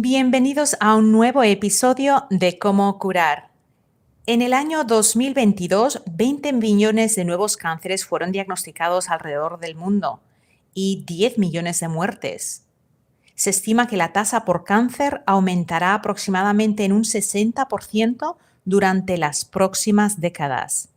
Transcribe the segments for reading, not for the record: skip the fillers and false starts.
Bienvenidos a un nuevo episodio de Cómo curar. En el año 2022, 20 millones de nuevos cánceres fueron diagnosticados alrededor del mundo y 10 millones de muertes. Se estima que la tasa por cáncer aumentará aproximadamente en un 60% durante las próximas décadas.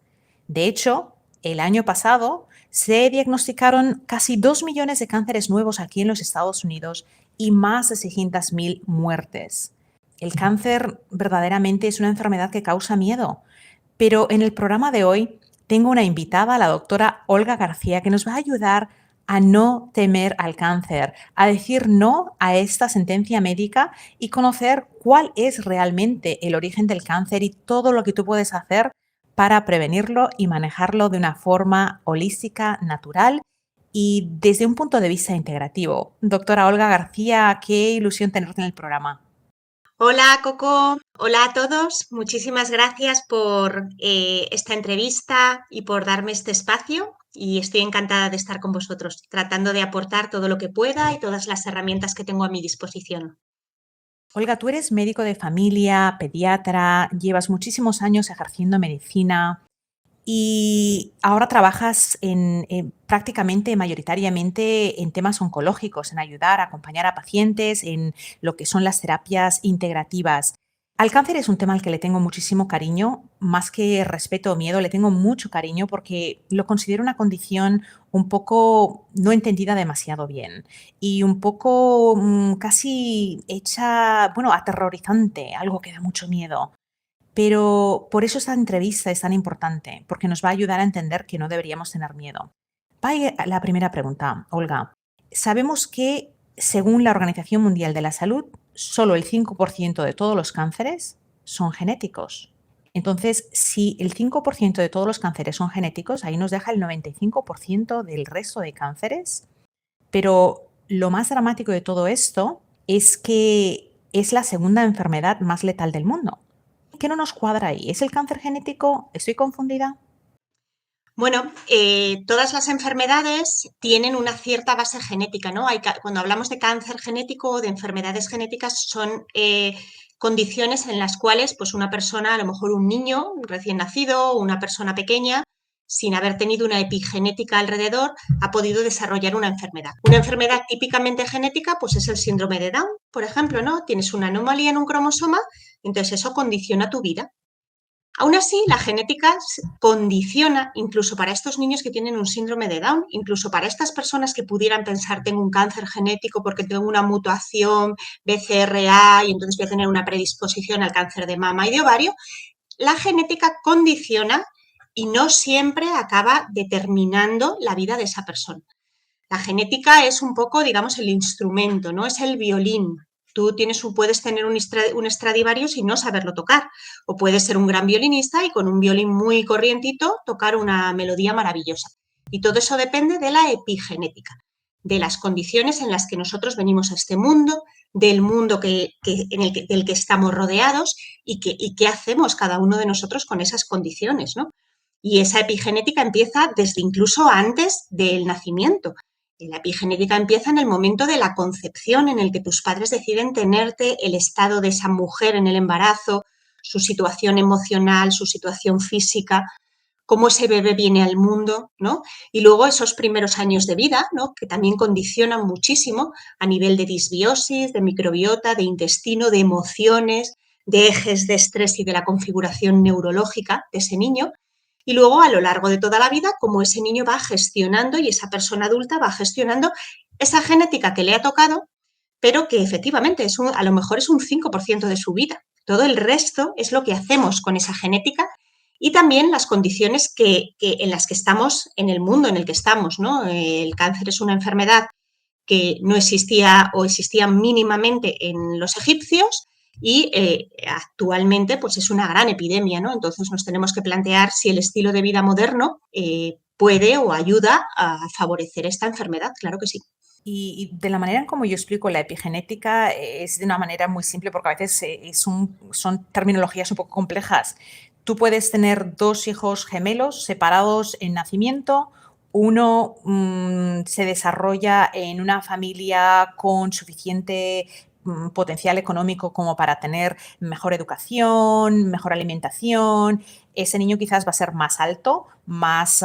De hecho, el año pasado se diagnosticaron casi 2 millones de cánceres nuevos aquí en los Estados Unidos y más de 600.000 muertes. El cáncer verdaderamente es una enfermedad que causa miedo, pero en el programa de hoy tengo una invitada, la doctora Olga García, que nos va a ayudar a no temer al cáncer, a decir no a esta sentencia médica y conocer cuál es realmente el origen del cáncer y todo lo que tú puedes hacer para prevenirlo y manejarlo de una forma holística, natural y desde un punto de vista integrativo. Doctora Olga García, qué ilusión tenerte en el programa. Hola Coco, hola a todos. Muchísimas gracias por esta entrevista y por darme este espacio. Y estoy encantada de estar con vosotros, tratando de aportar todo lo que pueda y todas las herramientas que tengo a mi disposición. Olga, tú eres médico de familia, pediatra, llevas muchísimos años ejerciendo medicina y ahora trabajas prácticamente, mayoritariamente en temas oncológicos, en ayudar, a acompañar a pacientes en lo que son las terapias integrativas. Al cáncer es un tema al que le tengo muchísimo cariño, más que respeto o miedo, le tengo mucho cariño porque lo considero una condición un poco no entendida demasiado bien y un poco casi hecha, bueno, aterrorizante, algo que da mucho miedo. Pero por eso esta entrevista es tan importante, porque nos va a ayudar a entender que no deberíamos tener miedo. Va la primera pregunta, Olga. Sabemos que, según la Organización Mundial de la Salud, solo el 5% de todos los cánceres son genéticos. Entonces, si el 5% de todos los cánceres son genéticos, ahí nos deja el 95% del resto de cánceres. Pero lo más dramático de todo esto es que es la segunda enfermedad más letal del mundo. ¿Qué no nos cuadra ahí? ¿Es el cáncer genético? ¿Estoy confundida? Bueno, todas las enfermedades tienen una cierta base genética, ¿no? Cuando hablamos de cáncer genético o de enfermedades genéticas son condiciones en las cuales pues una persona, a lo mejor un niño recién nacido, una persona pequeña, sin haber tenido una epigenética alrededor, ha podido desarrollar una enfermedad. Una enfermedad típicamente genética pues es el síndrome de Down, por ejemplo, ¿no? Tienes una anomalía en un cromosoma, entonces eso condiciona tu vida. Aún así, la genética condiciona incluso para estos niños que tienen un síndrome de Down, incluso para estas personas que pudieran pensar tengo un cáncer genético porque tengo una mutación BCRA y entonces voy a tener una predisposición al cáncer de mama y de ovario, la genética condiciona y no siempre acaba determinando la vida de esa persona. La genética es un poco, digamos, el instrumento, ¿no? Es el violín. Tú puedes tener un Stradivarius y no saberlo tocar, o puedes ser un gran violinista y con un violín muy corrientito tocar una melodía maravillosa. Y todo eso depende de la epigenética, de las condiciones en las que nosotros venimos a este mundo, del mundo del que estamos rodeados y qué hacemos cada uno de nosotros con esas condiciones, ¿no? Y esa epigenética empieza desde incluso antes del nacimiento. La epigenética empieza en el momento de la concepción, en el que tus padres deciden tenerte, el estado de esa mujer en el embarazo, su situación emocional, su situación física, cómo ese bebé viene al mundo, ¿no? Y luego esos primeros años de vida, ¿no? Que también condicionan muchísimo a nivel de disbiosis, de microbiota, de intestino, de emociones, de ejes de estrés y de la configuración neurológica de ese niño. Y luego, a lo largo de toda la vida, cómo ese niño va gestionando y esa persona adulta va gestionando esa genética que le ha tocado, pero que efectivamente a lo mejor es un 5% de su vida. Todo el resto es lo que hacemos con esa genética y también las condiciones en las que estamos en el mundo en el que estamos, ¿no? El cáncer es una enfermedad que no existía o existía mínimamente en los egipcios y actualmente pues es una gran epidemia, ¿no? Entonces nos tenemos que plantear si el estilo de vida moderno puede o ayuda a favorecer esta enfermedad, claro que sí. Y de la manera en como yo explico la epigenética es de una manera muy simple porque a veces son terminologías un poco complejas. Tú puedes tener dos hijos gemelos separados en nacimiento. Uno se desarrolla en una familia con suficiente potencial económico como para tener mejor educación, mejor alimentación, ese niño quizás va a ser más alto, más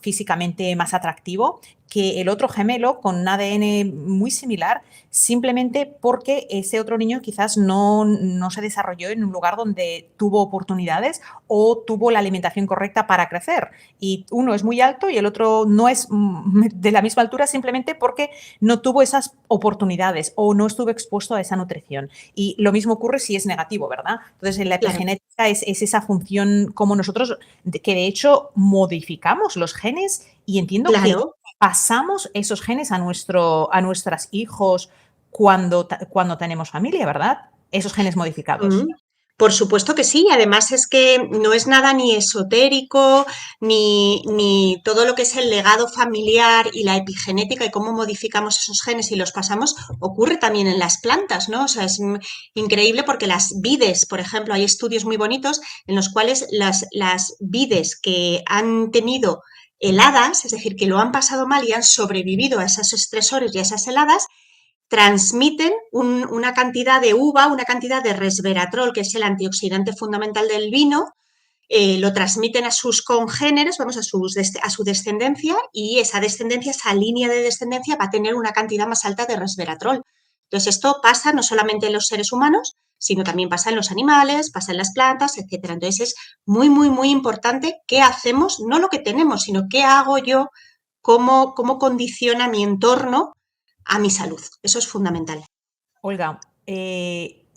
físicamente más atractivo que el otro gemelo con un ADN muy similar, simplemente porque ese otro niño quizás no se desarrolló en un lugar donde tuvo oportunidades o tuvo la alimentación correcta para crecer. Y uno es muy alto y el otro no es de la misma altura simplemente porque no tuvo esas oportunidades o no estuvo expuesto a esa nutrición. Y lo mismo ocurre si es negativo, ¿verdad? Entonces, en la Claro, epigenética es esa función como nosotros, que de hecho modificamos los genes y entiendo que claro. pasamos esos genes a nuestros hijos cuando tenemos familia, ¿verdad? Esos genes modificados. Mm, Por supuesto que sí, además es que no es nada ni esotérico, ni todo lo que es el legado familiar y la epigenética y cómo modificamos esos genes y los pasamos, ocurre también en las plantas, ¿no? O sea, es increíble porque las vides, por ejemplo, hay estudios muy bonitos en los cuales las vides que han tenido heladas, es decir, que lo han pasado mal y han sobrevivido a esos estresores y a esas heladas, transmiten una cantidad de uva, una cantidad de resveratrol, que es el antioxidante fundamental del vino, lo transmiten a sus congéneres, vamos, a su descendencia, y esa descendencia, esa línea de descendencia va a tener una cantidad más alta de resveratrol. Entonces, esto pasa no solamente en los seres humanos, sino también pasa en los animales, pasa en las plantas, etcétera. Entonces, es muy, muy, muy importante qué hacemos, no lo que tenemos, sino qué hago yo, cómo condiciona mi entorno a mi salud. Eso es fundamental. Olga,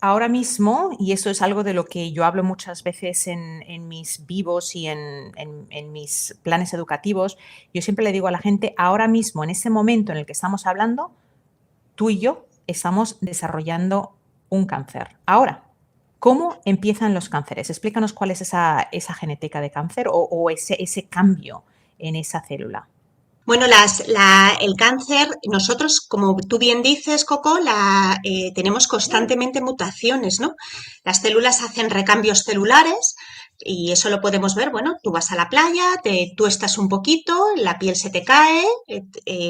ahora mismo, y eso es algo de lo que yo hablo muchas veces en mis vivos y en mis planes educativos, yo siempre le digo a la gente, ahora mismo, en ese momento en el que estamos hablando, tú y yo estamos desarrollando un cáncer. Ahora, ¿cómo empiezan los cánceres? Explícanos cuál es esa genética de cáncer o ese cambio en esa célula. Bueno, el cáncer, nosotros, como tú bien dices, Coco, tenemos constantemente mutaciones, ¿no? Las células hacen recambios celulares y eso lo podemos ver, bueno, tú vas a la playa, tú estás un poquito, la piel se te cae,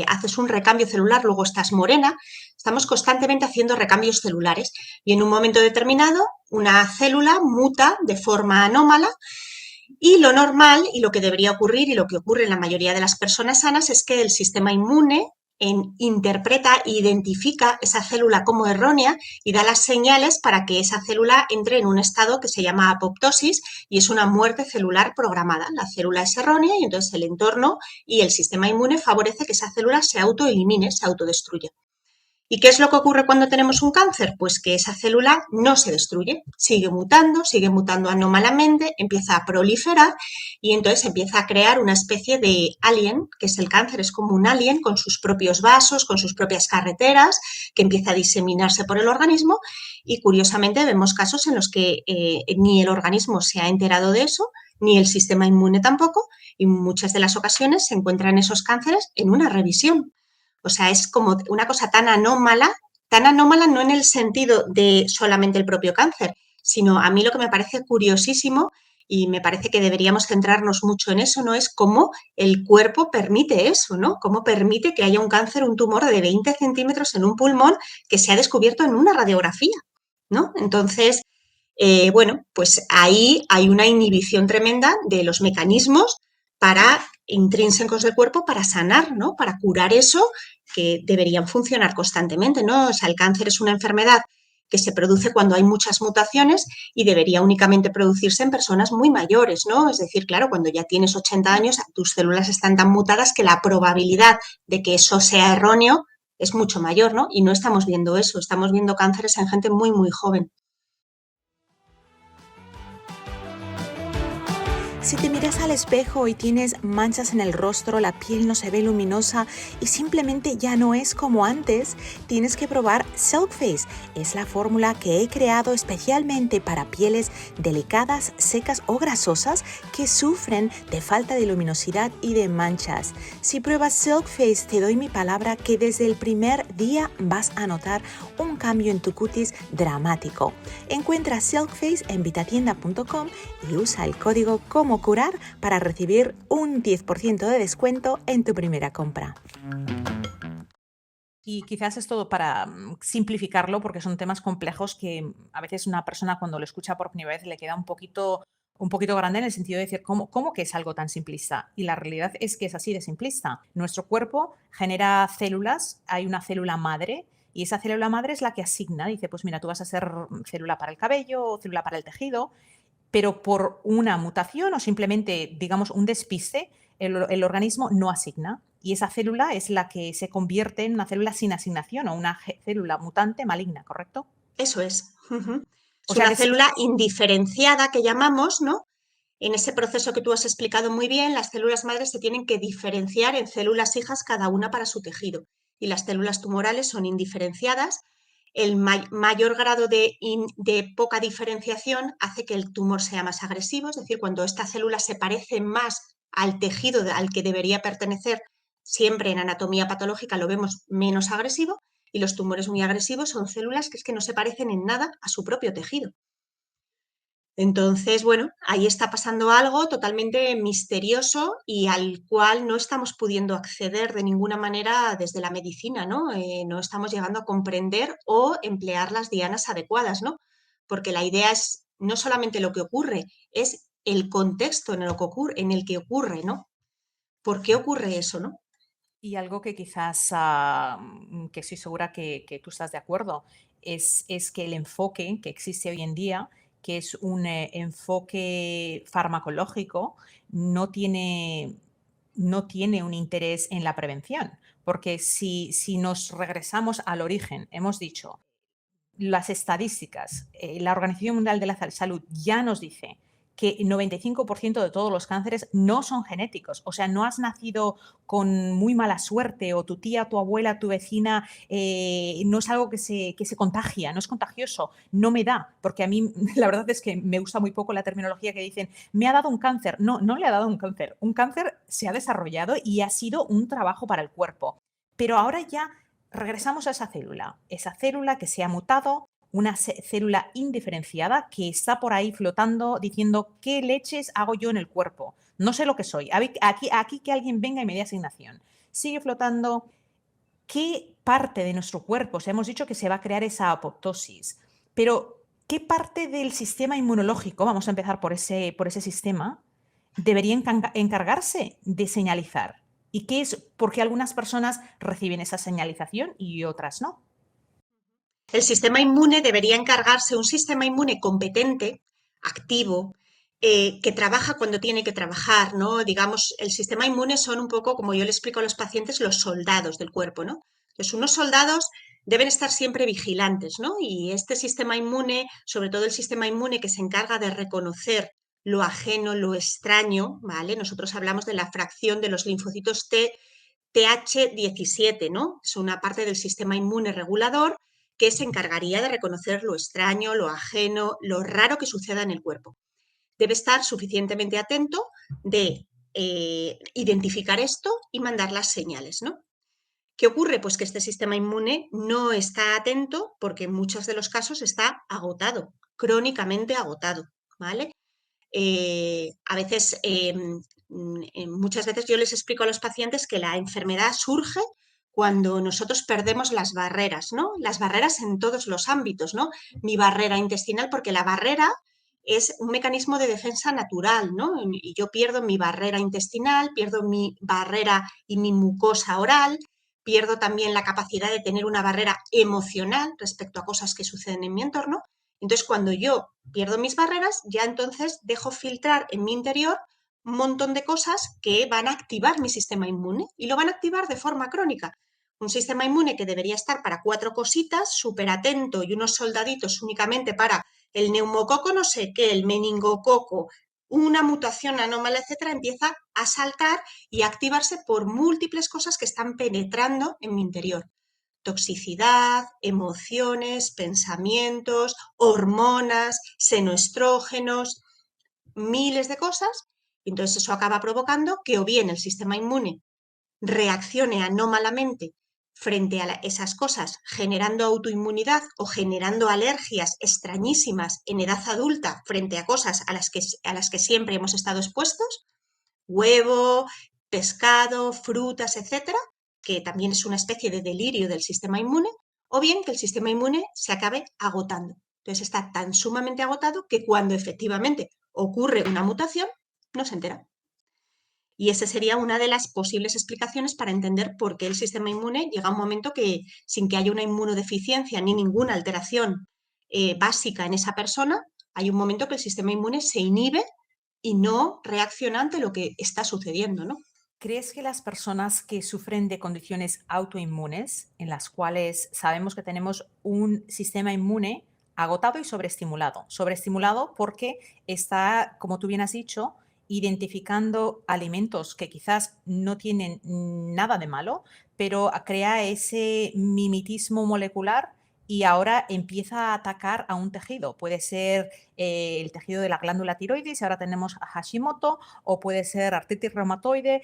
haces un recambio celular, luego estás morena. Estamos constantemente haciendo recambios celulares y en un momento determinado una célula muta de forma anómala. Y lo normal y lo que debería ocurrir y lo que ocurre en la mayoría de las personas sanas es que el sistema inmune interpreta e identifica esa célula como errónea y da las señales para que esa célula entre en un estado que se llama apoptosis y es una muerte celular programada. La célula es errónea y entonces el entorno y el sistema inmune favorece que esa célula se autoelimine, se autodestruya. ¿Y qué es lo que ocurre cuando tenemos un cáncer? Pues que esa célula no se destruye, sigue mutando anómalamente, empieza a proliferar y entonces empieza a crear una especie de alien, que es el cáncer, es como un alien con sus propios vasos, con sus propias carreteras, que empieza a diseminarse por el organismo y curiosamente vemos casos en los que ni el organismo se ha enterado de eso, ni el sistema inmune tampoco, y en muchas de las ocasiones se encuentran esos cánceres en una revisión. O sea, es como una cosa tan anómala no en el sentido de solamente el propio cáncer, sino a mí lo que me parece curiosísimo y me parece que deberíamos centrarnos mucho en eso, ¿no? Es cómo el cuerpo permite eso, ¿no? Cómo permite que haya un cáncer, un tumor de 20 centímetros en un pulmón que se ha descubierto en una radiografía, ¿no? Entonces, bueno, pues ahí hay una inhibición tremenda de los mecanismos para intrínsecos del cuerpo para sanar, ¿no? Para curar eso que deberían funcionar constantemente, ¿no? O sea, el cáncer es una enfermedad que se produce cuando hay muchas mutaciones y debería únicamente producirse en personas muy mayores, ¿no? Es decir, claro, cuando ya tienes 80 años, tus células están tan mutadas que la probabilidad de que eso sea erróneo es mucho mayor, ¿no? Y no estamos viendo eso, estamos viendo cánceres en gente muy, muy joven. Si te miras al espejo y tienes manchas en el rostro, la piel no se ve luminosa y simplemente ya no es como antes, tienes que probar Silk Face. Es la fórmula que he creado especialmente para pieles delicadas, secas o grasosas que sufren de falta de luminosidad y de manchas. Si pruebas Silk Face, te doy mi palabra que desde el primer día vas a notar un cambio en tu cutis dramático. Encuentra Silk Face en vitatienda.com y usa el código como curar para recibir un 10% de descuento en tu primera compra. Y quizás es todo para simplificarlo, porque son temas complejos que a veces una persona cuando lo escucha por primera vez le queda un poquito grande en el sentido de decir, ¿cómo que es algo tan simplista? Y la realidad es que es así de simplista. Nuestro cuerpo genera células, hay una célula madre y esa célula madre es la que asigna, dice, pues mira, tú vas a ser célula para el cabello o célula para el tejido, pero por una mutación o simplemente, digamos, un despiste, el organismo no asigna. Y esa célula es la que se convierte en una célula sin asignación o una célula mutante maligna, ¿correcto? Eso es. Ujú. O Es sea una que célula indiferenciada que llamamos, ¿no? En ese proceso que tú has explicado muy bien, las células madres se tienen que diferenciar en células hijas cada una para su tejido. Y las células tumorales son indiferenciadas. El mayor grado de poca diferenciación hace que el tumor sea más agresivo, es decir, cuando esta célula se parece más al tejido al que debería pertenecer, siempre en anatomía patológica lo vemos menos agresivo, y los tumores muy agresivos son células que es que no se parecen en nada a su propio tejido. Entonces, bueno, ahí está pasando algo totalmente misterioso y al cual no estamos pudiendo acceder de ninguna manera desde la medicina, ¿no? No estamos llegando a comprender o emplear las dianas adecuadas, ¿no? Porque la idea es no solamente lo que ocurre, es el contexto en el que ocurre, ¿no? ¿Por qué ocurre eso, no? y algo que quizás, que estoy segura que tú estás de acuerdo, es que el enfoque que existe hoy en día, que es un enfoque farmacológico, no tiene, no tiene un interés en la prevención. Porque si nos regresamos al origen, hemos dicho, las estadísticas, la Organización Mundial de la Salud ya nos dice que el 95% de todos los cánceres no son genéticos. O sea, no has nacido con muy mala suerte o tu tía, tu abuela, tu vecina, no es algo que se contagia, no es contagioso, no me da, porque a mí la verdad es que me gusta muy poco la terminología que dicen, me ha dado un cáncer. No, no le ha dado un cáncer. Un cáncer se ha desarrollado y ha sido un trabajo para el cuerpo. Pero ahora ya regresamos a esa célula que se ha mutado, una célula indiferenciada que está por ahí flotando diciendo qué leches hago yo en el cuerpo. No sé lo que soy. Aquí que alguien venga y me dé asignación. Sigue flotando. ¿Qué parte de nuestro cuerpo? O sea, hemos dicho que se va a crear esa apoptosis, pero ¿qué parte del sistema inmunológico, vamos a empezar por ese sistema, debería encargarse de señalizar? ¿Y qué es? Porque algunas personas reciben esa señalización y otras no. El sistema inmune debería encargarse, un sistema inmune competente, activo, que trabaja cuando tiene que trabajar, ¿no? Digamos, el sistema inmune son un poco, como yo le explico a los pacientes, los soldados del cuerpo, ¿no? Entonces, unos soldados deben estar siempre vigilantes, ¿no? Y este sistema inmune, sobre todo el sistema inmune que se encarga de reconocer lo ajeno, lo extraño, ¿vale? Nosotros hablamos de la fracción de los linfocitos T, TH17, ¿no? Es una parte del sistema inmune regulador que se encargaría de reconocer lo extraño, lo ajeno, lo raro que suceda en el cuerpo. Debe estar suficientemente atento de identificar esto y mandar las señales, ¿no? ¿Qué ocurre? Pues que este sistema inmune no está atento porque en muchos de los casos está agotado, crónicamente agotado, ¿vale? A veces, muchas veces yo les explico a los pacientes que la enfermedad surge cuando nosotros perdemos las barreras, ¿no? Las barreras en todos los ámbitos, ¿no? Mi barrera intestinal, porque la barrera es un mecanismo de defensa natural, ¿no? Y yo pierdo mi barrera intestinal, pierdo mi barrera y mi mucosa oral, pierdo también la capacidad de tener una barrera emocional respecto a cosas que suceden en mi entorno. Entonces, cuando yo pierdo mis barreras, ya entonces dejo filtrar en mi interior un montón de cosas que van a activar mi sistema inmune y lo van a activar de forma crónica. Un sistema inmune que debería estar para 4 cositas, súper atento y unos soldaditos únicamente para el neumococo, no sé qué, el meningococo, una mutación anómala, etcétera, empieza a saltar y a activarse por múltiples cosas que están penetrando en mi interior. Toxicidad, emociones, pensamientos, hormonas, senoestrógenos, miles de cosas. Y entonces eso acaba provocando que o bien el sistema inmune reaccione anómalamente frente a esas cosas, generando autoinmunidad o generando alergias extrañísimas en edad adulta frente a cosas a las que siempre hemos estado expuestos, huevo, pescado, frutas, etcétera, que también es una especie de delirio del sistema inmune, o bien que el sistema inmune se acabe agotando. Entonces está tan sumamente agotado que cuando efectivamente ocurre una mutación, no se entera. Y esa sería una de las posibles explicaciones para entender por qué el sistema inmune llega a un momento que, sin que haya una inmunodeficiencia ni ninguna alteración básica en esa persona, hay un momento que el sistema inmune se inhibe y no reacciona ante lo que está sucediendo, ¿no? ¿Crees que las personas que sufren de condiciones autoinmunes, en las cuales sabemos que tenemos un sistema inmune agotado y sobreestimulado? Sobreestimulado porque está, como tú bien has dicho, identificando alimentos que quizás no tienen nada de malo, pero crea ese mimetismo molecular y ahora empieza a atacar a un tejido. Puede ser el tejido de la glándula tiroides, y ahora tenemos a Hashimoto, o puede ser artritis reumatoide.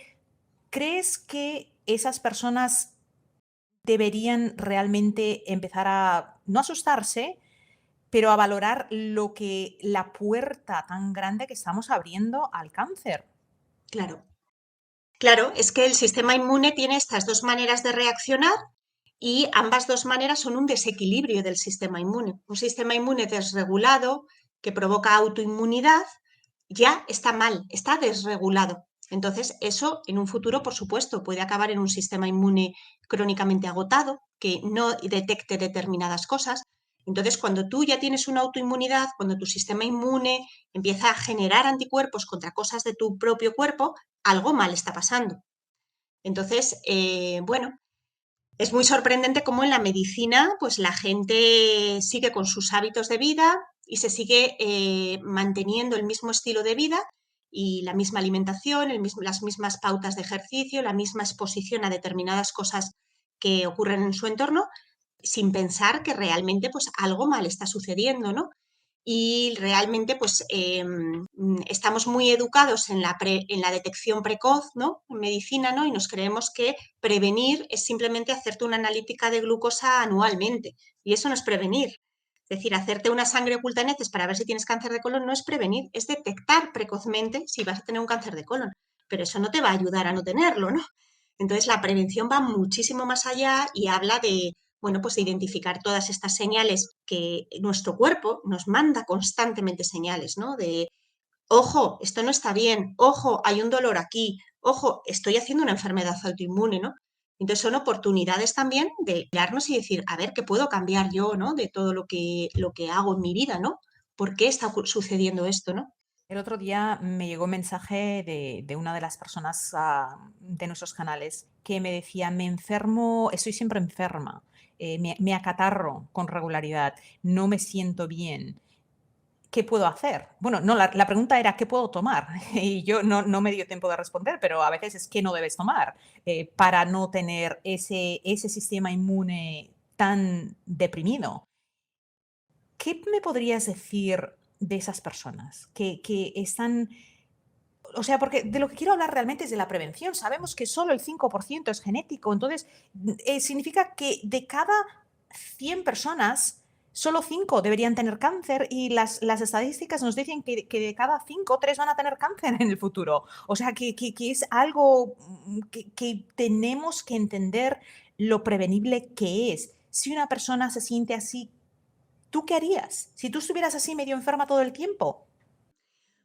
¿Crees que esas personas deberían realmente empezar a no asustarse, pero a valorar lo que la puerta tan grande que estamos abriendo al cáncer? Claro. Claro, es que el sistema inmune tiene estas dos maneras de reaccionar y ambas dos maneras son un desequilibrio del sistema inmune. Un sistema inmune desregulado que provoca autoinmunidad ya está mal, está desregulado. Entonces, eso en un futuro, por supuesto, puede acabar en un sistema inmune crónicamente agotado, que no detecte determinadas cosas. Entonces, cuando tú ya tienes una autoinmunidad, cuando tu sistema inmune empieza a generar anticuerpos contra cosas de tu propio cuerpo, algo mal está pasando. Entonces, bueno, es muy sorprendente cómo en la medicina, pues la gente sigue con sus hábitos de vida y se sigue manteniendo el mismo estilo de vida y la misma alimentación, las mismas pautas de ejercicio, la misma exposición a determinadas cosas que ocurren en su entorno, sin pensar que realmente pues algo mal está sucediendo, ¿no? Y realmente pues estamos muy educados en en la detección precoz, ¿no? En medicina, ¿no? Y nos creemos que prevenir es simplemente hacerte una analítica de glucosa anualmente y eso no es prevenir. Es decir, hacerte una sangre oculta en heces para ver si tienes cáncer de colon no es prevenir, es detectar precozmente si vas a tener un cáncer de colon, pero eso no te va a ayudar a no tenerlo, ¿no? Entonces la prevención va muchísimo más allá y habla de, bueno, pues de identificar todas estas señales que nuestro cuerpo nos manda constantemente señales, ¿no? De, ojo, esto no está bien, ojo, hay un dolor aquí, ojo, estoy haciendo una enfermedad autoinmune, ¿no? Entonces son oportunidades también de mirarnos y decir, a ver, ¿qué puedo cambiar yo, ¿no? De todo lo que hago en mi vida, ¿no? ¿Por qué está sucediendo esto, ¿no? El otro día me llegó un mensaje de una de las personas de nuestros canales que me decía, me enfermo, estoy siempre enferma, me acatarro con regularidad, no me siento bien. ¿Qué puedo hacer? Bueno, no, la pregunta era, ¿qué puedo tomar? Y yo no me dio tiempo de responder, pero a veces es qué no debes tomar para no tener ese sistema inmune tan deprimido. ¿Qué me podrías decir de esas personas que están, o sea, porque de lo que quiero hablar realmente es de la prevención? Sabemos que solo el 5% es genético, entonces significa que de cada 100 personas, solo 5 deberían tener cáncer y las estadísticas nos dicen que de cada 5, 3 van a tener cáncer en el futuro. O sea, que es algo que tenemos que entender lo prevenible que es. Si una persona se siente así, ¿tú qué harías? Si tú estuvieras así medio enferma todo el tiempo.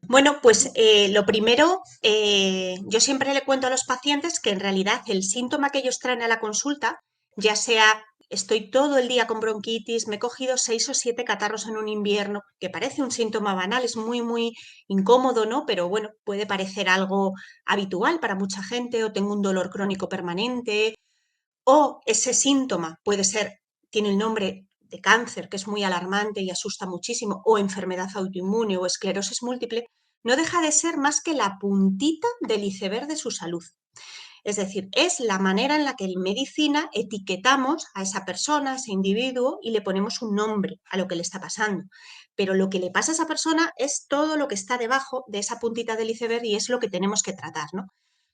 Bueno, pues lo primero, yo siempre le cuento a los pacientes que en realidad el síntoma que ellos traen a la consulta, ya sea estoy todo el día con bronquitis, me he cogido 6 o 7 catarros en un invierno, que parece un síntoma banal, es muy, muy incómodo, ¿no? Pero bueno, puede parecer algo habitual para mucha gente, o tengo un dolor crónico permanente, o ese síntoma puede ser, tiene el nombre de cáncer, que es muy alarmante y asusta muchísimo, o enfermedad autoinmune o esclerosis múltiple, no deja de ser más que la puntita del iceberg de su salud. Es decir, es la manera en la que en medicina etiquetamos a esa persona, a ese individuo, y le ponemos un nombre a lo que le está pasando. Pero lo que le pasa a esa persona es todo lo que está debajo de esa puntita del iceberg y es lo que tenemos que tratar, ¿no?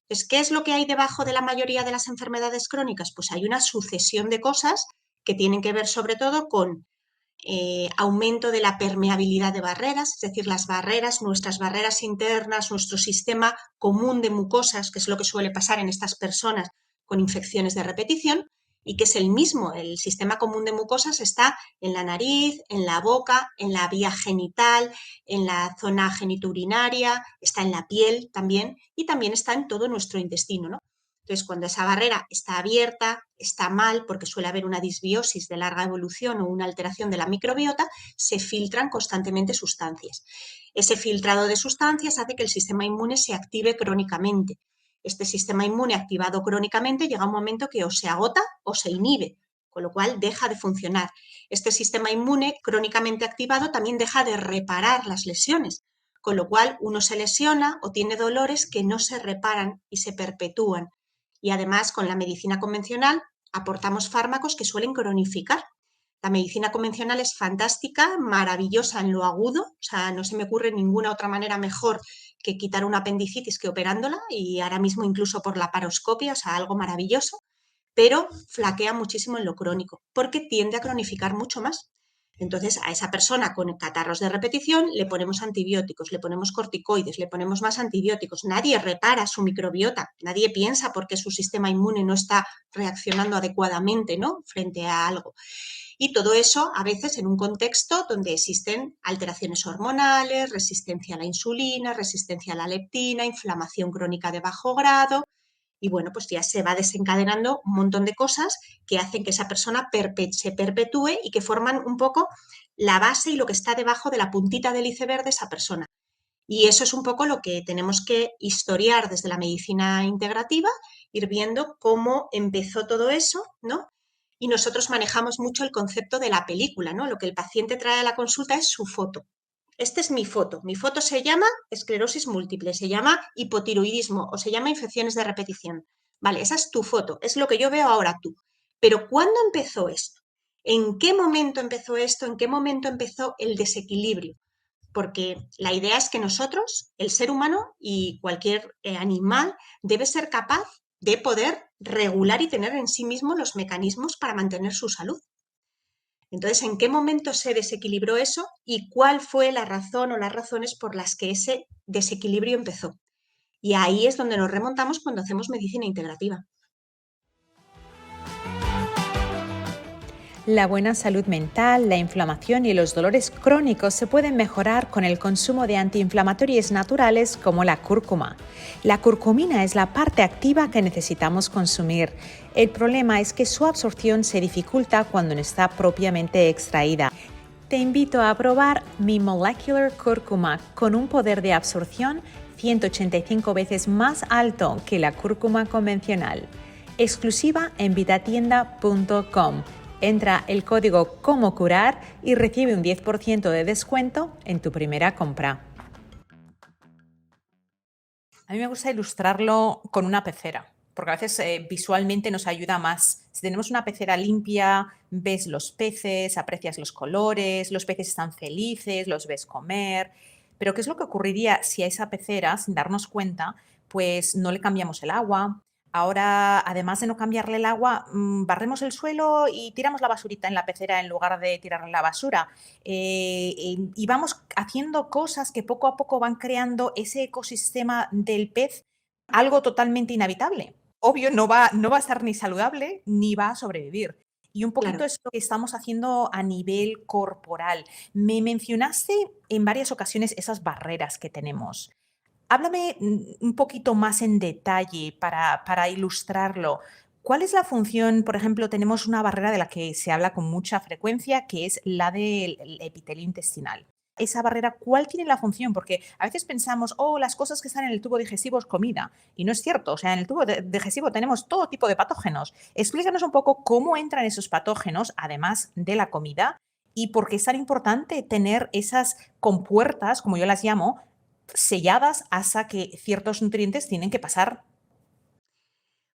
Entonces, ¿qué es lo que hay debajo de la mayoría de las enfermedades crónicas? Pues hay una sucesión de cosas que tienen que ver sobre todo con aumento de la permeabilidad de barreras, es decir, las barreras, nuestras barreras internas, nuestro sistema común de mucosas, que es lo que suele pasar en estas personas con infecciones de repetición y que es el mismo. El sistema común de mucosas está en la nariz, en la boca, en la vía genital, en la zona genitourinaria, está en la piel también y también está en todo nuestro intestino, ¿no? Entonces, cuando esa barrera está abierta, está mal, porque suele haber una disbiosis de larga evolución o una alteración de la microbiota, se filtran constantemente sustancias. Ese filtrado de sustancias hace que el sistema inmune se active crónicamente. Este sistema inmune activado crónicamente llega un momento que o se agota o se inhibe, con lo cual deja de funcionar. Este sistema inmune crónicamente activado también deja de reparar las lesiones, con lo cual uno se lesiona o tiene dolores que no se reparan y se perpetúan. Y además, con la medicina convencional aportamos fármacos que suelen cronificar. La medicina convencional es fantástica, maravillosa en lo agudo, o sea, no se me ocurre ninguna otra manera mejor que quitar una apendicitis que operándola y ahora mismo incluso por la paroscopia, o sea, algo maravilloso, pero flaquea muchísimo en lo crónico porque tiende a cronificar mucho más. Entonces, a esa persona con catarros de repetición le ponemos antibióticos, le ponemos corticoides, le ponemos más antibióticos. Nadie repara su microbiota, nadie piensa por qué su sistema inmune no está reaccionando adecuadamente, ¿no?, frente a algo. Y todo eso a veces en un contexto donde existen alteraciones hormonales, resistencia a la insulina, resistencia a la leptina, inflamación crónica de bajo grado. Y bueno, pues ya se va desencadenando un montón de cosas que hacen que esa persona se perpetúe y que forman un poco la base y lo que está debajo de la puntita del iceberg de esa persona. Y eso es un poco lo que tenemos que historiar desde la medicina integrativa, ir viendo cómo empezó todo eso, ¿no? Y nosotros manejamos mucho el concepto de la película, ¿no? Lo que el paciente trae a la consulta es su foto. Esta es mi foto. Mi foto se llama esclerosis múltiple, se llama hipotiroidismo o se llama infecciones de repetición. Vale, esa es tu foto, es lo que yo veo ahora tú. Pero ¿cuándo empezó esto? ¿En qué momento empezó esto? ¿En qué momento empezó el desequilibrio? Porque la idea es que nosotros, el ser humano y cualquier animal, debe ser capaz de poder regular y tener en sí mismo los mecanismos para mantener su salud. Entonces, ¿en qué momento se desequilibró eso y cuál fue la razón o las razones por las que ese desequilibrio empezó? Y ahí es donde nos remontamos cuando hacemos medicina integrativa. La buena salud mental, la inflamación y los dolores crónicos se pueden mejorar con el consumo de antiinflamatorios naturales como la cúrcuma. La curcumina es la parte activa que necesitamos consumir. El problema es que su absorción se dificulta cuando no está propiamente extraída. Te invito a probar mi Molecular Cúrcuma con un poder de absorción 185 veces más alto que la cúrcuma convencional. Exclusiva en vitatienda.com. Entra el código Cómo Curar y recibe un 10% de descuento en tu primera compra. A mí me gusta ilustrarlo con una pecera, porque a veces visualmente nos ayuda más. Si tenemos una pecera limpia, ves los peces, aprecias los colores, los peces están felices, los ves comer. Pero ¿qué es lo que ocurriría si a esa pecera, sin darnos cuenta, pues no le cambiamos el agua? Ahora, además de no cambiarle el agua, barremos el suelo y tiramos la basurita en la pecera en lugar de tirarle la basura. Y vamos haciendo cosas que poco a poco van creando ese ecosistema del pez algo totalmente inhabitable. Obvio, no va a estar ni saludable ni va a sobrevivir. Y un Claro. poquito es lo que estamos haciendo a nivel corporal. Me mencionaste en varias ocasiones esas barreras que tenemos. Háblame un poquito más en detalle para ilustrarlo. ¿Cuál es la función? Por ejemplo, tenemos una barrera de la que se habla con mucha frecuencia, que es la del epitelio intestinal. Esa barrera, ¿cuál tiene la función? Porque a veces pensamos, oh, las cosas que están en el tubo digestivo es comida. Y no es cierto. O sea, en el tubo digestivo tenemos todo tipo de patógenos. Explícanos un poco cómo entran esos patógenos, además de la comida, y por qué es tan importante tener esas compuertas, como yo las llamo, selladas hasta que ciertos nutrientes tienen que pasar.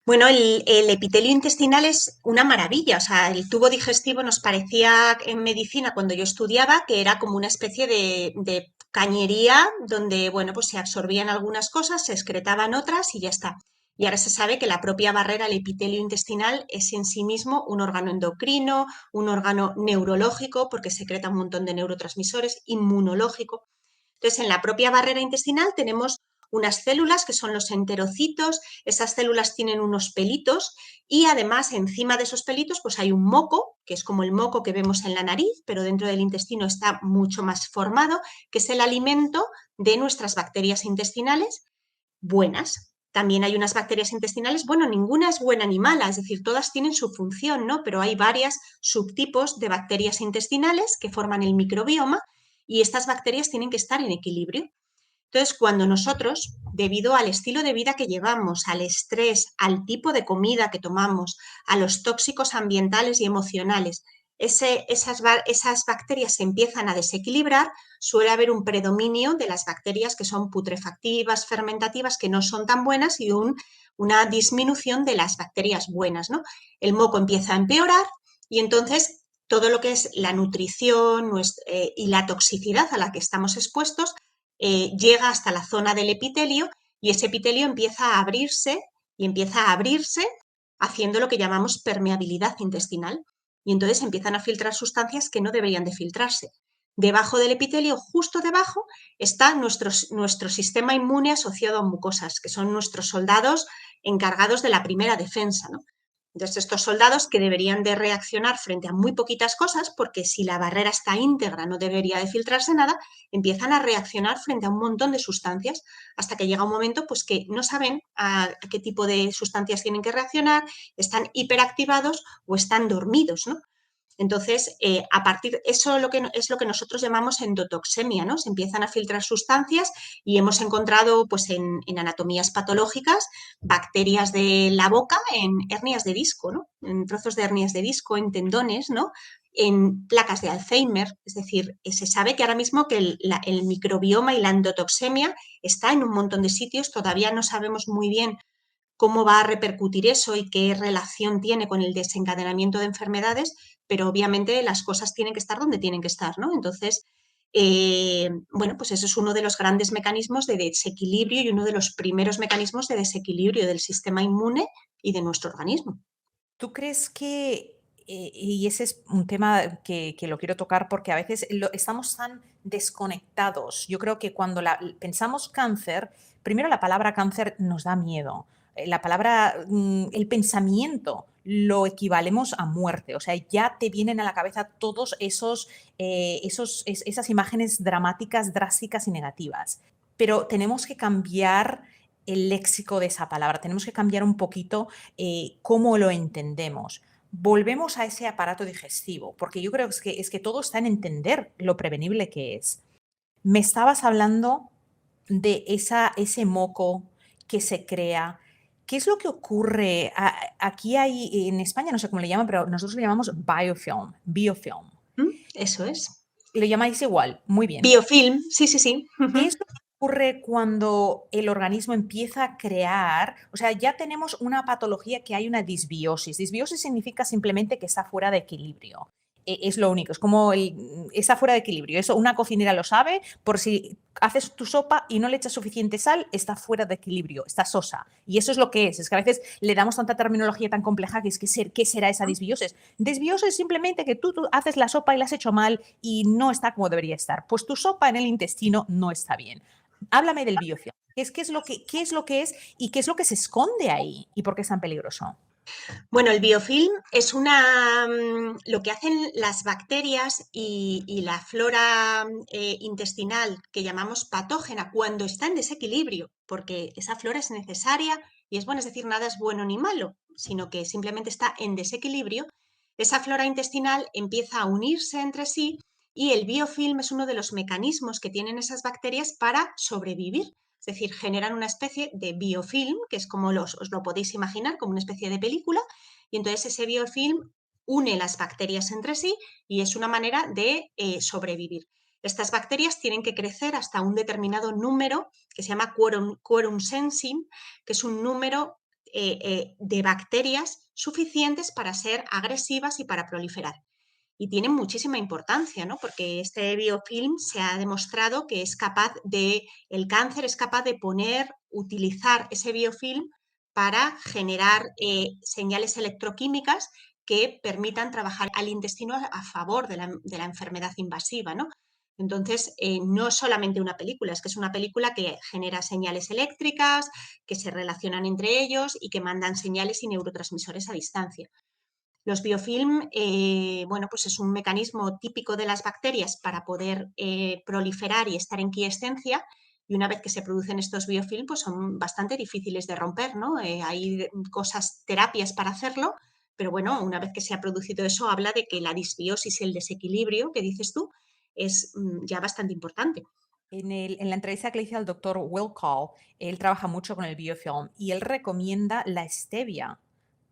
Bueno, el epitelio intestinal es una maravilla. O sea, el tubo digestivo nos parecía en medicina cuando yo estudiaba que era como una especie de cañería donde, bueno, pues se absorbían algunas cosas, se excretaban otras y ya está. Y ahora se sabe que la propia barrera, el epitelio intestinal, es en sí mismo un órgano endocrino, un órgano neurológico, porque secreta un montón de neurotransmisores, inmunológico. Entonces, en la propia barrera intestinal tenemos unas células que son los enterocitos. Esas células tienen unos pelitos y además encima de esos pelitos pues hay un moco, que es como el moco que vemos en la nariz, pero dentro del intestino está mucho más formado, que es el alimento de nuestras bacterias intestinales buenas. También hay unas bacterias intestinales, bueno, ninguna es buena ni mala, es decir, todas tienen su función, ¿no? Pero hay varios subtipos de bacterias intestinales que forman el microbioma y estas bacterias tienen que estar en equilibrio. Entonces, cuando nosotros, debido al estilo de vida que llevamos, al estrés, al tipo de comida que tomamos, a los tóxicos ambientales y emocionales, esas bacterias se empiezan a desequilibrar, suele haber un predominio de las bacterias que son putrefactivas, fermentativas, que no son tan buenas y una disminución de las bacterias buenas, ¿no? El moco empieza a empeorar y entonces todo lo que es la nutrición y la toxicidad a la que estamos expuestos llega hasta la zona del epitelio y ese epitelio empieza a abrirse y empieza a abrirse haciendo lo que llamamos permeabilidad intestinal. Y entonces empiezan a filtrar sustancias que no deberían de filtrarse. Debajo del epitelio, justo debajo, está nuestro sistema inmune asociado a mucosas, que son nuestros soldados encargados de la primera defensa, ¿no? Entonces, estos soldados que deberían de reaccionar frente a muy poquitas cosas, porque si la barrera está íntegra no debería de filtrarse nada, empiezan a reaccionar frente a un montón de sustancias, hasta que llega un momento pues, que no saben a qué tipo de sustancias tienen que reaccionar, están hiperactivados o están dormidos, ¿no? Entonces, a partir eso es lo que nosotros llamamos endotoxemia, ¿no? Se empiezan a filtrar sustancias y hemos encontrado, pues, en anatomías patológicas, bacterias de la boca en hernias de disco, ¿no? En trozos de hernias de disco, en tendones, ¿no? En placas de Alzheimer. Es decir, se sabe que ahora mismo que el microbioma y la endotoxemia está en un montón de sitios, todavía no sabemos muy bien cómo va a repercutir eso y qué relación tiene con el desencadenamiento de enfermedades, pero obviamente las cosas tienen que estar donde tienen que estar, ¿no? Entonces, bueno, pues eso es uno de los grandes mecanismos de desequilibrio y uno de los primeros mecanismos de desequilibrio del sistema inmune y de nuestro organismo. ¿Tú crees que, y ese es un tema que lo quiero tocar porque a veces estamos tan desconectados? Yo creo que cuando pensamos cáncer, primero la palabra cáncer nos da miedo. La palabra, el pensamiento lo equivalemos a muerte. O sea, ya te vienen a la cabeza todos esas imágenes dramáticas, drásticas y negativas. Pero tenemos que cambiar el léxico de esa palabra, tenemos que cambiar un poquito cómo lo entendemos. Volvemos a ese aparato digestivo, porque yo creo que todo está en entender lo prevenible que es. Me estabas hablando de ese moco que se crea. ¿Qué es lo que ocurre? Aquí hay, en España no sé cómo le llaman, pero nosotros le llamamos biofilm, biofilm. Eso es. ¿Le llamáis igual? Muy bien. Biofilm, sí, sí, sí. ¿Qué es lo que ocurre cuando el organismo empieza a crear? O sea, ya tenemos una patología que hay una disbiosis. Disbiosis significa simplemente que está fuera de equilibrio. Es lo único, es como está fuera de equilibrio. Eso una cocinera lo sabe, por si haces tu sopa y no le echas suficiente sal, está fuera de equilibrio, está sosa. Y eso es lo que es que a veces le damos tanta terminología tan compleja que es que ¿qué será esa disbiosis? Disbiosis es simplemente que tú haces la sopa y la has hecho mal y no está como debería estar. Pues tu sopa en el intestino no está bien. Háblame del biofilm. ¿Qué es lo que es y qué es lo que se esconde ahí y por qué es tan peligroso? Bueno, el biofilm es lo que hacen las bacterias y la flora intestinal que llamamos patógena cuando está en desequilibrio, porque esa flora es necesaria y es bueno, es decir, nada es bueno ni malo, sino que simplemente está en desequilibrio. Esa flora intestinal empieza a unirse entre sí y el biofilm es uno de los mecanismos que tienen esas bacterias para sobrevivir. Es decir, generan una especie de biofilm, que es como os lo podéis imaginar, como una especie de película, y entonces ese biofilm une las bacterias entre sí y es una manera de sobrevivir. Estas bacterias tienen que crecer hasta un determinado número que se llama quorum sensing, que es un número de bacterias suficientes para ser agresivas y para proliferar. Y tienen muchísima importancia, ¿no? Porque este biofilm se ha demostrado que el cáncer es capaz de utilizar ese biofilm para generar señales electroquímicas que permitan trabajar al intestino a favor de la enfermedad invasiva, ¿no? Entonces, no es solamente una película, es que es una película que genera señales eléctricas, que se relacionan entre ellos y que mandan señales y neurotransmisores a distancia. Los biofilm, bueno, pues es un mecanismo típico de las bacterias para poder proliferar y estar en quiescencia. Y una vez que se producen estos biofilm, pues son bastante difíciles de romper, ¿no? Hay cosas, terapias para hacerlo, pero bueno, una vez que se ha producido eso, habla de que la disbiosis, el desequilibrio que dices tú, es ya bastante importante. En la entrevista que le hice al doctor Will Call, él trabaja mucho con el biofilm y él recomienda la stevia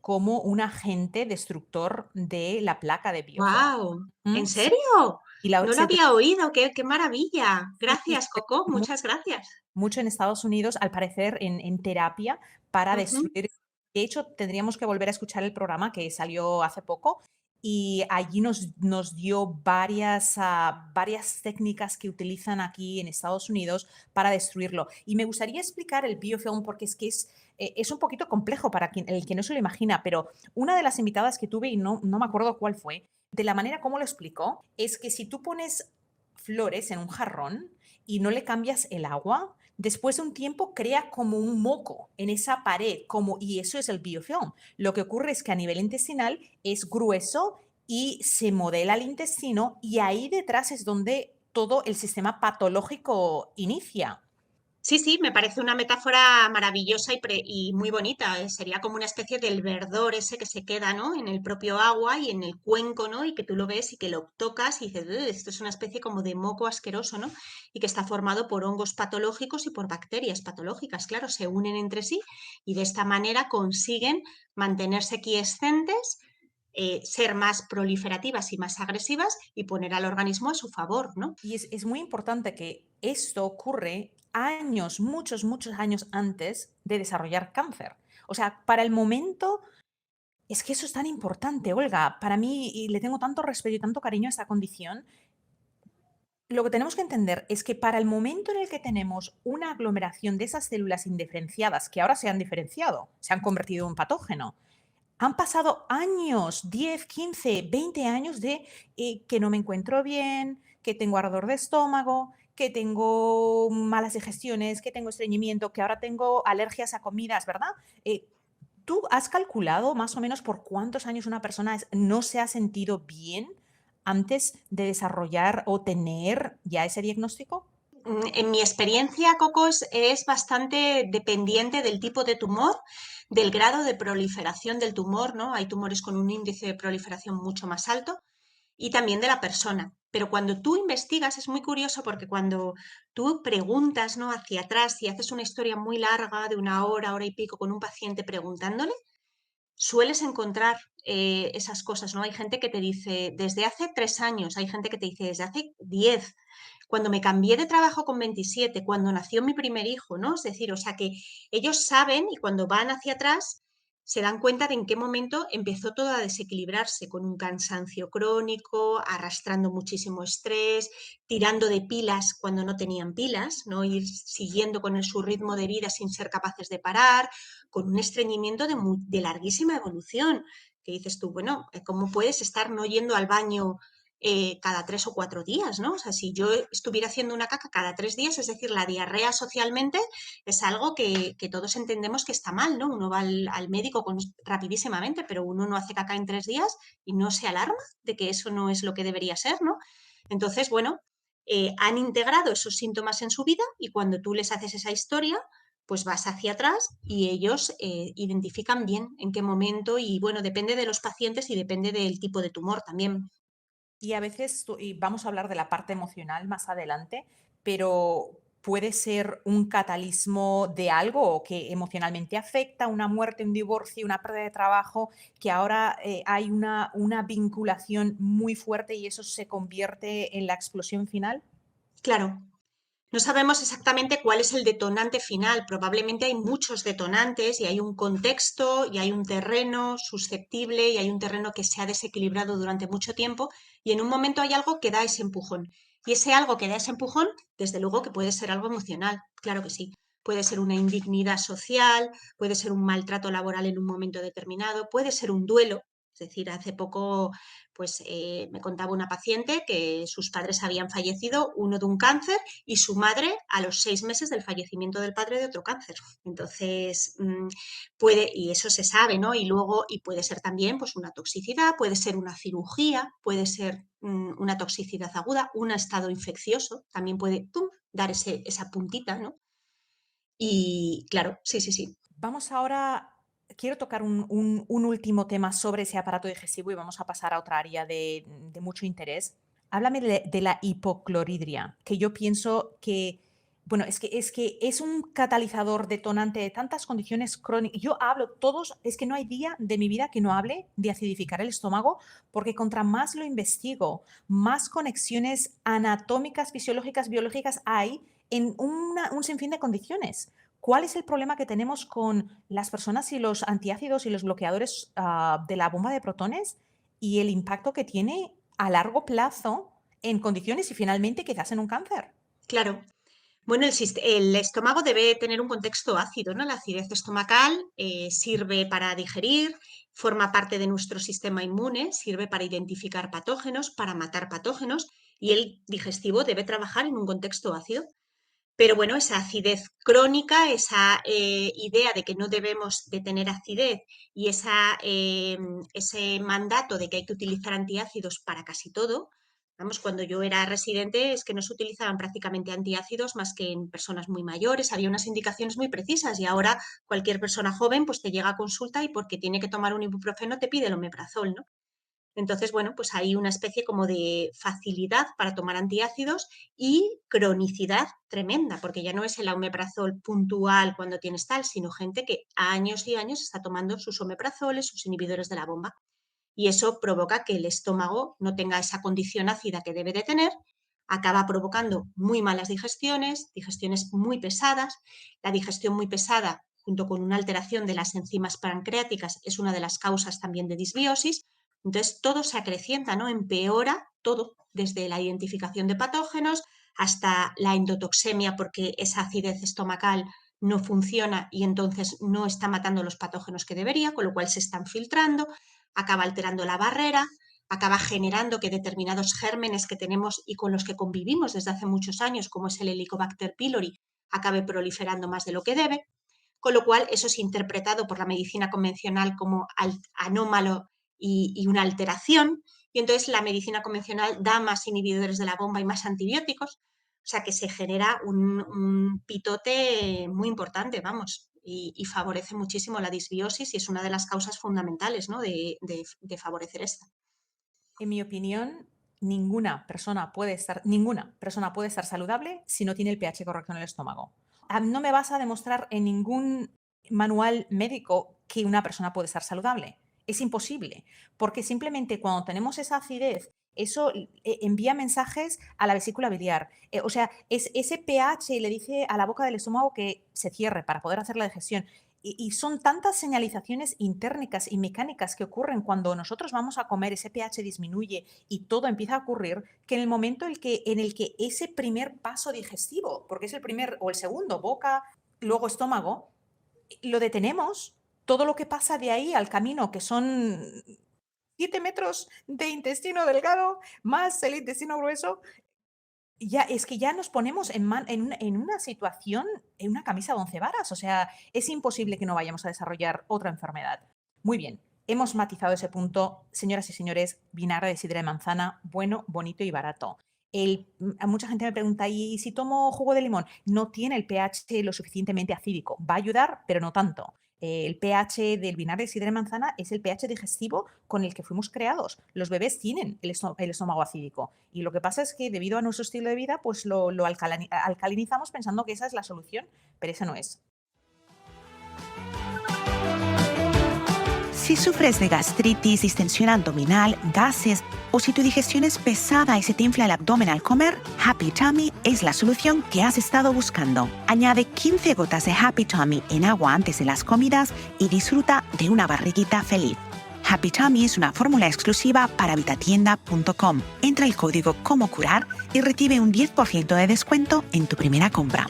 como un agente destructor de la placa de biofilm. ¡Wow! ¿En Sí, serio? y No lo había oído, qué maravilla. sí, Gracias, Coco, muchas gracias. mucho en Estados Unidos, al parecer, en terapia para Ujú. destruir. De hecho, tendríamos que volver a escuchar el programa que salió hace poco y allí nos dio varias técnicas que utilizan aquí en Estados Unidos para destruirlo. Y me gustaría explicar el biofilm porque es un poquito complejo para el que no se lo imagina, pero una de las invitadas que tuve, y no me acuerdo cuál fue, de la manera como lo explicó, es que si tú pones flores en un jarrón y no le cambias el agua, después de un tiempo crea como un moco en esa pared, y eso es el biofilm. Lo que ocurre es que a nivel intestinal es grueso y se modela el intestino y ahí detrás es donde todo el sistema patológico inicia. Sí, sí, me parece una metáfora maravillosa y muy bonita. Sería como una especie del verdor ese que se queda, ¿no? En el propio agua y en el cuenco, ¿no? Y que tú lo ves y que lo tocas y dices, "Ugh, esto es una especie como de moco asqueroso, ¿no? Y que está formado por hongos patológicos y por bacterias patológicas. Claro, se unen entre sí y de esta manera consiguen mantenerse quiescentes, ser más proliferativas y más agresivas y poner al organismo a su favor, ¿no? Y es muy importante que esto ocurre años, muchos años antes de desarrollar cáncer. O sea, para el momento, es que eso es tan importante, Olga. Para mí, y le tengo tanto respeto y tanto cariño a esta condición, lo que tenemos que entender es que para el momento en el que tenemos una aglomeración de esas células indiferenciadas, que ahora se han diferenciado, se han convertido en un patógeno, han pasado años, 10, 15, 20 años de que no me encuentro bien, que tengo ardor de estómago, que tengo malas digestiones, que tengo estreñimiento, que ahora tengo alergias a comidas, ¿verdad? ¿Tú has calculado más o menos por cuántos años una persona no se ha sentido bien antes de desarrollar o tener ya ese diagnóstico? En mi experiencia, Coco, es bastante dependiente del tipo de tumor, del grado de proliferación del tumor, ¿no? Hay tumores con un índice de proliferación mucho más alto y también de la persona. Pero cuando tú investigas es muy curioso porque cuando tú preguntas, ¿no? Hacia atrás y haces una historia muy larga de una hora y pico con un paciente preguntándole, sueles encontrar esas cosas, ¿no? Hay gente que te dice desde hace 3 años, hay gente que te dice desde hace 10, cuando me cambié de trabajo con 27, cuando nació mi primer hijo, ¿no? Es decir, o sea que ellos saben y cuando van hacia atrás se dan cuenta de en qué momento empezó todo a desequilibrarse con un cansancio crónico, arrastrando muchísimo estrés, tirando de pilas cuando no tenían pilas, no ir siguiendo con su ritmo de vida sin ser capaces de parar, con un estreñimiento de larguísima evolución, que dices tú, bueno, ¿cómo puedes estar no yendo al baño cada 3 o 4 días, ¿no? O sea, si yo estuviera haciendo una caca cada 3 días, es decir, la diarrea socialmente es algo que todos entendemos que está mal, ¿no? Uno va al médico rapidísimamente, pero uno no hace caca en 3 días y no se alarma de que eso no es lo que debería ser, ¿no? Entonces, bueno, han integrado esos síntomas en su vida y cuando tú les haces esa historia, pues vas hacia atrás y ellos identifican bien en qué momento y bueno, depende de los pacientes y depende del tipo de tumor también. Y a veces, y vamos a hablar de la parte emocional más adelante, pero puede ser un catalismo de algo que emocionalmente afecta, una muerte, un divorcio, una pérdida de trabajo, que ahora hay una vinculación muy fuerte y eso se convierte en la explosión final. Claro, no sabemos exactamente cuál es el detonante final. Probablemente hay muchos detonantes y hay un contexto y hay un terreno susceptible y hay un terreno que se ha desequilibrado durante mucho tiempo y en un momento hay algo que da ese empujón. Y ese algo que da ese empujón, desde luego que puede ser algo emocional, claro que sí. Puede ser una indignidad social, puede ser un maltrato laboral en un momento determinado, puede ser un duelo. Es decir, hace poco pues, me contaba una paciente que sus padres habían fallecido, uno de un cáncer y su madre a los 6 meses del fallecimiento del padre de otro cáncer. Entonces, puede, y eso se sabe, ¿no? Y luego, y puede ser también pues, una toxicidad, puede ser una cirugía, puede ser una toxicidad aguda, un estado infeccioso, también puede dar esa puntita, ¿no? Y claro, sí, sí, sí. Vamos ahora, quiero tocar un último tema sobre ese aparato digestivo y vamos a pasar a otra área de mucho interés. Háblame de la hipocloridria, que yo pienso que, bueno, es que es un catalizador detonante de tantas condiciones crónicas. Yo hablo todos, es que no hay día de mi vida que no hable de acidificar el estómago, porque contra más lo investigo, más conexiones anatómicas, fisiológicas, biológicas hay en un sinfín de condiciones. ¿Cuál es el problema que tenemos con las personas y los antiácidos y los bloqueadores de la bomba de protones y el impacto que tiene a largo plazo en condiciones y finalmente quizás en un cáncer? Claro. Bueno, el estómago debe tener un contexto ácido, ¿no? La acidez estomacal sirve para digerir, forma parte de nuestro sistema inmune, sirve para identificar patógenos, para matar patógenos, y el digestivo debe trabajar en un contexto ácido. Pero bueno, esa acidez crónica, esa idea de que no debemos de tener acidez y ese mandato de que hay que utilizar antiácidos para casi todo. Vamos, cuando yo era residente es que no se utilizaban prácticamente antiácidos más que en personas muy mayores, había unas indicaciones muy precisas y ahora cualquier persona joven pues te llega a consulta y porque tiene que tomar un ibuprofeno te pide el omeprazol, ¿no? Entonces, bueno, pues hay una especie como de facilidad para tomar antiácidos y cronicidad tremenda, porque ya no es el omeprazol puntual cuando tienes tal, sino gente que años y años está tomando sus omeprazoles, sus inhibidores de la bomba. Y eso provoca que el estómago no tenga esa condición ácida que debe de tener, acaba provocando muy malas digestiones muy pesadas. La digestión muy pesada, junto con una alteración de las enzimas pancreáticas, es una de las causas también de disbiosis. Entonces, todo se acrecienta, ¿no? Empeora todo, desde la identificación de patógenos hasta la endotoxemia, porque esa acidez estomacal no funciona y entonces no está matando los patógenos que debería, con lo cual se están filtrando, acaba alterando la barrera, acaba generando que determinados gérmenes que tenemos y con los que convivimos desde hace muchos años, como es el Helicobacter pylori, acabe proliferando más de lo que debe, con lo cual eso es interpretado por la medicina convencional como anómalo y una alteración, y entonces la medicina convencional da más inhibidores de la bomba y más antibióticos, o sea que se genera un pitote muy importante, vamos, y favorece muchísimo la disbiosis y es una de las causas fundamentales, ¿no? de favorecer esta. En mi opinión, ninguna persona puede estar saludable si no tiene el pH correcto en el estómago. No me vas a demostrar en ningún manual médico que una persona puede estar saludable. Es imposible, porque simplemente cuando tenemos esa acidez, eso envía mensajes a la vesícula biliar. O sea, ese pH le dice a la boca del estómago que se cierre para poder hacer la digestión. Y son tantas señalizaciones intérnicas y mecánicas que ocurren cuando nosotros vamos a comer, ese pH disminuye y todo empieza a ocurrir, que en el momento en el que ese primer paso digestivo, porque es el primer o el segundo, boca, luego estómago, lo detenemos, todo lo que pasa de ahí al camino, que son 7 metros de intestino delgado más el intestino grueso, ya, es que ya nos ponemos en una situación, en una camisa de 11 varas. O sea, es imposible que no vayamos a desarrollar otra enfermedad. Muy bien, hemos matizado ese punto. Señoras y señores, vinagre de sidra de manzana, bueno, bonito y barato. Mucha gente me pregunta, ¿y si tomo jugo de limón? No tiene el pH lo suficientemente acídico. Va a ayudar, pero no tanto. El pH del vinagre de sidra de manzana es el pH digestivo con el que fuimos creados. Los bebés tienen el estómago acídico y lo que pasa es que debido a nuestro estilo de vida pues lo alcalinizamos pensando que esa es la solución, pero esa no es. Si sufres de gastritis, distensión abdominal, gases o si tu digestión es pesada y se te infla el abdomen al comer, Happy Tummy es la solución que has estado buscando. Añade 15 gotas de Happy Tummy en agua antes de las comidas y disfruta de una barriguita feliz. Happy Tummy es una fórmula exclusiva para vitatienda.com. Entra el código Como Curar y recibe un 10% de descuento en tu primera compra.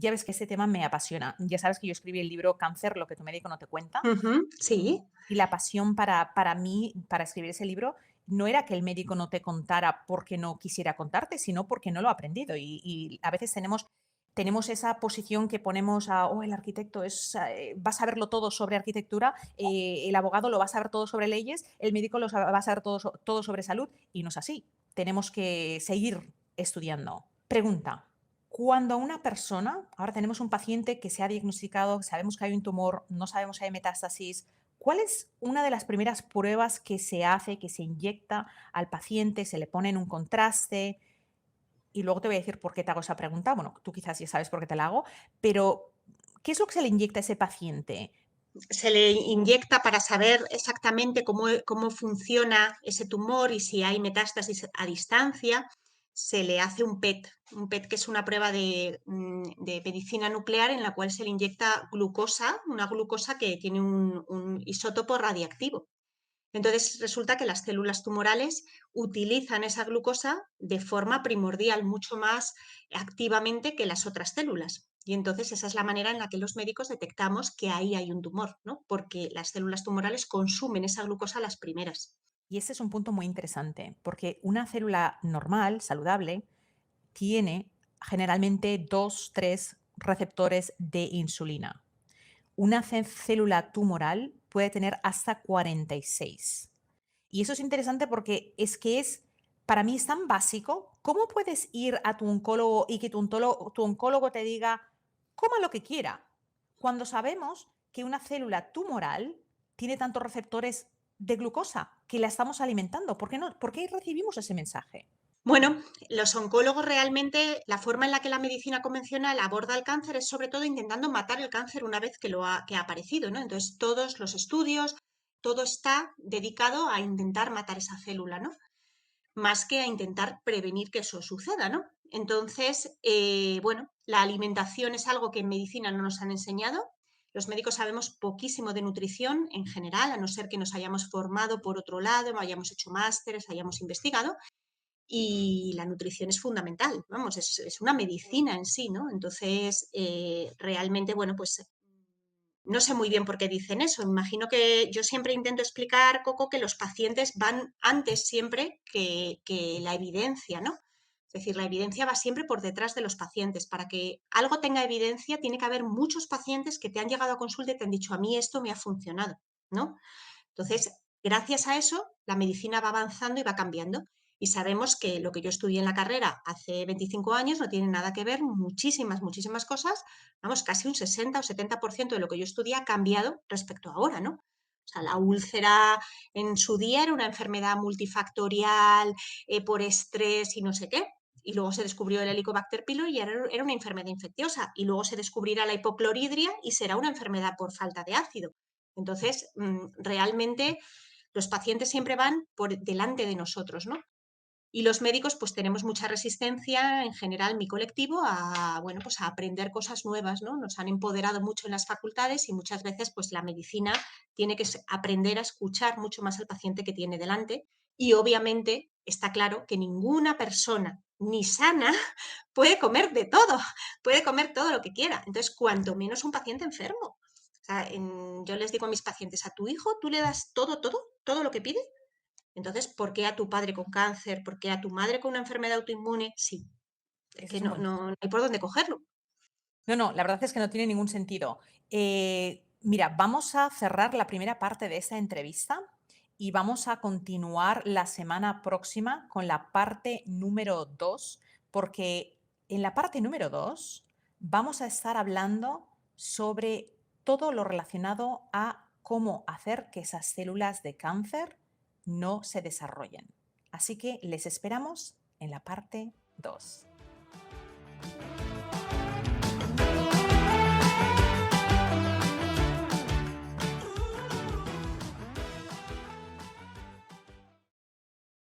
Ya ves que ese tema me apasiona. Ya sabes que yo escribí el libro Cáncer, lo que tu médico no te cuenta. Ujú, sí. Y la pasión para mí, para escribir ese libro, no era que el médico no te contara porque no quisiera contarte, sino porque no lo ha aprendido. Y a veces tenemos esa posición que ponemos a, oh, el arquitecto va a saberlo todo sobre arquitectura, el abogado lo va a saber todo sobre leyes, el médico va a saber todo sobre salud, y no es así. Tenemos que seguir estudiando. Pregunta. Cuando una persona, ahora tenemos un paciente que se ha diagnosticado, sabemos que hay un tumor, no sabemos si hay metástasis, ¿cuál es una de las primeras pruebas que se hace, que se inyecta al paciente, se le pone en un contraste? Y luego te voy a decir por qué te hago esa pregunta. Bueno, tú quizás ya sabes por qué te la hago, pero ¿qué es lo que se le inyecta a ese paciente? Se le inyecta para saber exactamente cómo funciona ese tumor y si hay metástasis a distancia. Se le hace un PET que es una prueba de medicina nuclear en la cual se le inyecta glucosa, una glucosa que tiene un isótopo radiactivo. Entonces resulta que las células tumorales utilizan esa glucosa de forma primordial, mucho más activamente que las otras células. Y entonces esa es la manera en la que los médicos detectamos que ahí hay un tumor, ¿no? Porque las células tumorales consumen esa glucosa las primeras. Y ese es un punto muy interesante, porque una célula normal, saludable, tiene generalmente 2, 3 receptores de insulina. Una célula tumoral puede tener hasta 46. Y eso es interesante porque para mí es tan básico. ¿Cómo puedes ir a tu oncólogo y que tu oncólogo te diga, coma lo que quiera? Cuando sabemos que una célula tumoral tiene tantos receptores de glucosa que la estamos alimentando. ¿Por qué no? ¿Por qué recibimos ese mensaje? Bueno, los oncólogos realmente, la forma en la que la medicina convencional aborda el cáncer es sobre todo intentando matar el cáncer una vez que ha aparecido, ¿no? Entonces, todos los estudios, todo está dedicado a intentar matar esa célula, ¿no? Más que a intentar prevenir que eso suceda, ¿no? Entonces, bueno, la alimentación es algo que en medicina no nos han enseñado. Los médicos sabemos poquísimo de nutrición en general, a no ser que nos hayamos formado por otro lado, hayamos hecho másteres, hayamos investigado. Y la nutrición es fundamental, vamos, es una medicina en sí, ¿no? Entonces, realmente, bueno, pues no sé muy bien por qué dicen eso. Imagino que yo siempre intento explicar, Coco, que los pacientes van antes siempre que la evidencia, ¿no? Es decir, la evidencia va siempre por detrás de los pacientes. Para que algo tenga evidencia, tiene que haber muchos pacientes que te han llegado a consulta y te han dicho, a mí esto me ha funcionado, ¿no? Entonces, gracias a eso, la medicina va avanzando y va cambiando. Y sabemos que lo que yo estudié en la carrera hace 25 años no tiene nada que ver, muchísimas cosas, vamos, casi un 60 o 70% de lo que yo estudié ha cambiado respecto a ahora, ¿no? O sea, la úlcera en su día era una enfermedad multifactorial por estrés y no sé qué. Y luego se descubrió el Helicobacter pylori y era una enfermedad infecciosa. Y luego se descubrirá la hipocloridria y será una enfermedad por falta de ácido. Entonces, realmente los pacientes siempre van por delante de nosotros, ¿no? Y los médicos, pues tenemos mucha resistencia en general, mi colectivo, a, bueno, pues a aprender cosas nuevas, ¿no? Nos han empoderado mucho en las facultades y muchas veces, pues la medicina tiene que aprender a escuchar mucho más al paciente que tiene delante. Y obviamente está claro que ninguna persona ni sana puede comer todo lo que quiera. Entonces, cuanto menos un paciente enfermo. O sea, yo les digo a mis pacientes, a tu hijo tú le das todo lo que pide. Entonces, ¿por qué a tu padre con cáncer? ¿Por qué a tu madre con una enfermedad autoinmune? Sí, es Ese que es un buen no hay por dónde cogerlo. No, no, la verdad es que no tiene ningún sentido. Mira, vamos a cerrar la primera parte de esta entrevista y vamos a continuar la semana próxima con la parte número 2, porque en la parte número 2 vamos a estar hablando sobre todo lo relacionado a cómo hacer que esas células de cáncer no se desarrollen. Así que les esperamos en la parte 2.